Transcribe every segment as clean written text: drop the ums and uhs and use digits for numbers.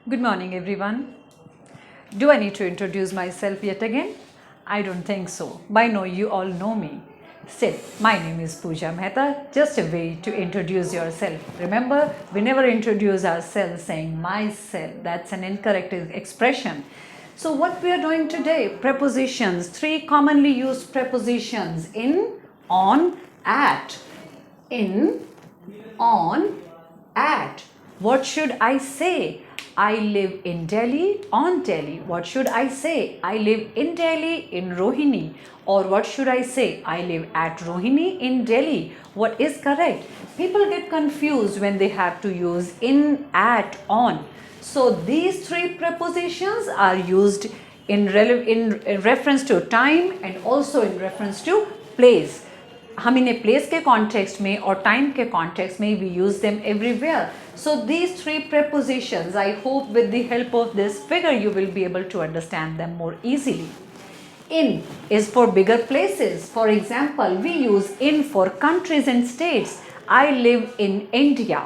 Good morning, everyone. Do I need to introduce myself yet again? I don't think so. By now, you all know me. Still, my name is Pooja Mehta. Just a way to introduce yourself. Remember, we never introduce ourselves saying myself. That's an incorrect expression. So, what we are doing today, prepositions, three commonly used prepositions in, on, at. In, on, at. What should I say? I live in Delhi, on Delhi. What should I say? I live in Delhi, in Rohini. Or what should I say? I live at Rohini in Delhi. What is correct? People get confused when they have to use in, at, on. So these three prepositions are used in reference to time and also in reference to place. हम इन्हें place के context में और time के context में we use them everywhere. So these three prepositions, I hope with the help of this figure you will be able to understand them more easily. In is for bigger places. For example, we use in for countries and states. I live in India.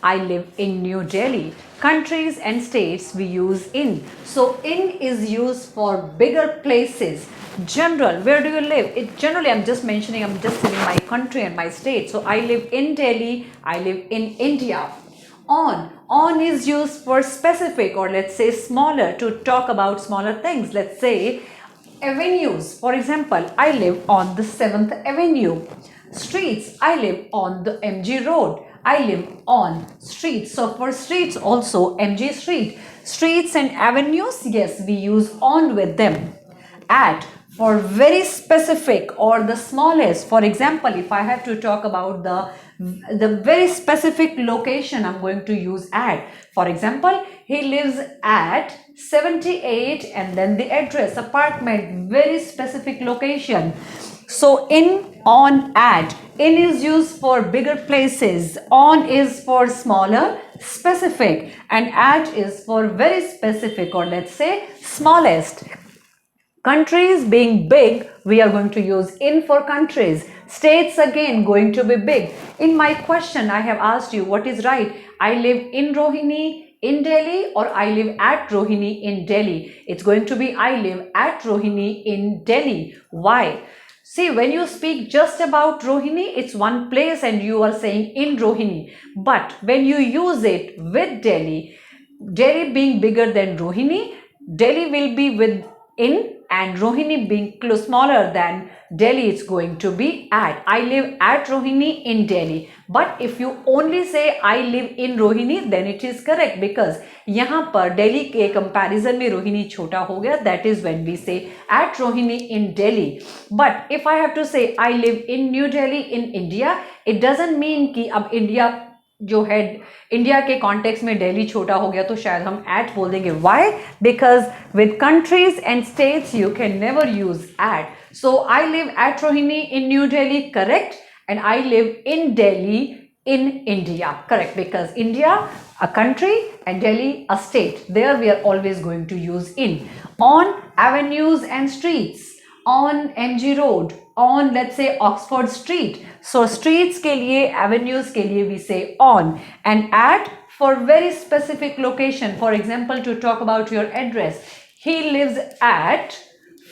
I live in New Delhi. Countries and states we use in. So in is used for bigger places. General, where do you live? Generally, I'm just mentioning, I'm just saying my country and my state. So I live in Delhi. I live in India. On is used for specific or let's say smaller, to talk about smaller things. Let's say avenues. For example, I live on the 7th Avenue. Streets, I live on the MG Road. I live on streets. So for streets also MG Street. Streets and avenues, yes, we use on with them. At, for very specific or the smallest. For example, if I have to talk about the very specific location, I'm going to use at. For example, he lives at 78 and then the address, apartment, very specific location. So in, on, at. In is used for bigger places. On is for smaller, specific. And at is for very specific or let's say smallest. Countries being big, we are going to use in for countries. States again going to be big. In my question, I have asked you what is right. I live in Rohini in Delhi or I live at Rohini in Delhi. It's going to be I live at Rohini in Delhi. Why? See, when you speak just about Rohini, it's one place and you are saying in Rohini. But when you use it with Delhi, Delhi being bigger than Rohini, Delhi will be with in, and Rohini being smaller than Delhi, it's going to be at. I live at Rohini in Delhi. But if you only say I live in Rohini, then it is correct because यहाँ पर Delhi के comparison में Rohini छोटा हो गया. That is when we say at Rohini in Delhi. But if I have to say I live in New Delhi in India, it doesn't mean कि अब India जो है इंडिया के कॉन्टेक्स्ट में दिल्ली छोटा हो गया तो शायद हम एट बोल देंगे. Why? Because with countries and states you can never use at. So I live at Rohini in New Delhi, correct, and I live in Delhi in India, correct, because India a country and Delhi a state. There we are always going to use in. On avenues and streets, on MG Road, on let's say Oxford Street. So streets के लिए, avenues के लिए we say on, and at for very specific location. For example, to talk about your address, he lives at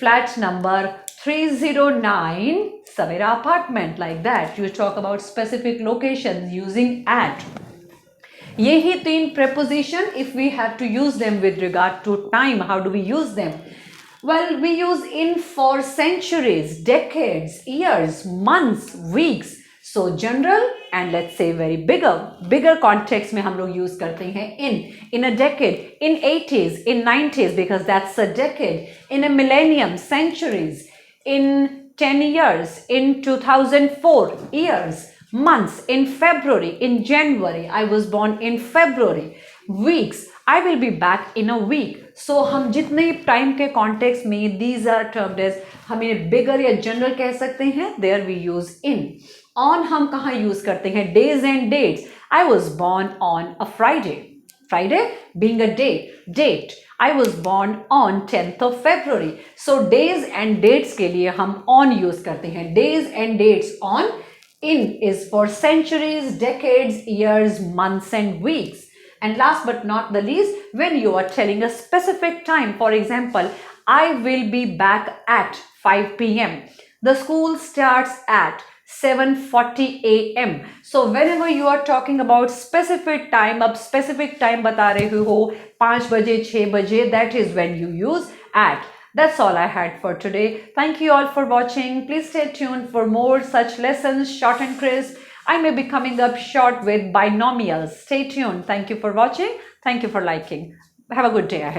flat number 309 Savera apartment, like that. You talk about specific locations using at. यही तीन preposition, if we have to use them with regard to time, how do we use them? Well, we use in for centuries, decades, years, months, weeks. So general and let's say very bigger context में हम लोग use करते हैं in a decade, in 80s, in 90s, because that's a decade, in a millennium, centuries, in 10 years, in 2004, years, months, in February, in January, I was born in February, weeks, I will be back in a week. So हम जितने time के context में these are termed as, हम इन्हें बिगर या general कह सकते हैं. There we use in. On हम कहाँ यूज करते हैं? Days and dates. I was born on a Friday. Friday being a date. I was born on 10th of February. So days and dates के लिए हम on यूज करते हैं. Days and dates on. In is for centuries, decades, years, months and weeks. And last but not the least, when you are telling a specific time, for example, I will be back at 5 p.m. The school starts at 7:40 a.m. So whenever you are talking about specific time, अब specific time बता रहे हो 5 बजे 6 बजे, that is when you use at. That's all I had for today. Thank you all for watching. Please stay tuned for more such lessons, short and crisp. I may be coming up short with binomials. Stay tuned. Thank you for watching. Thank you for liking. Have a good day ahead.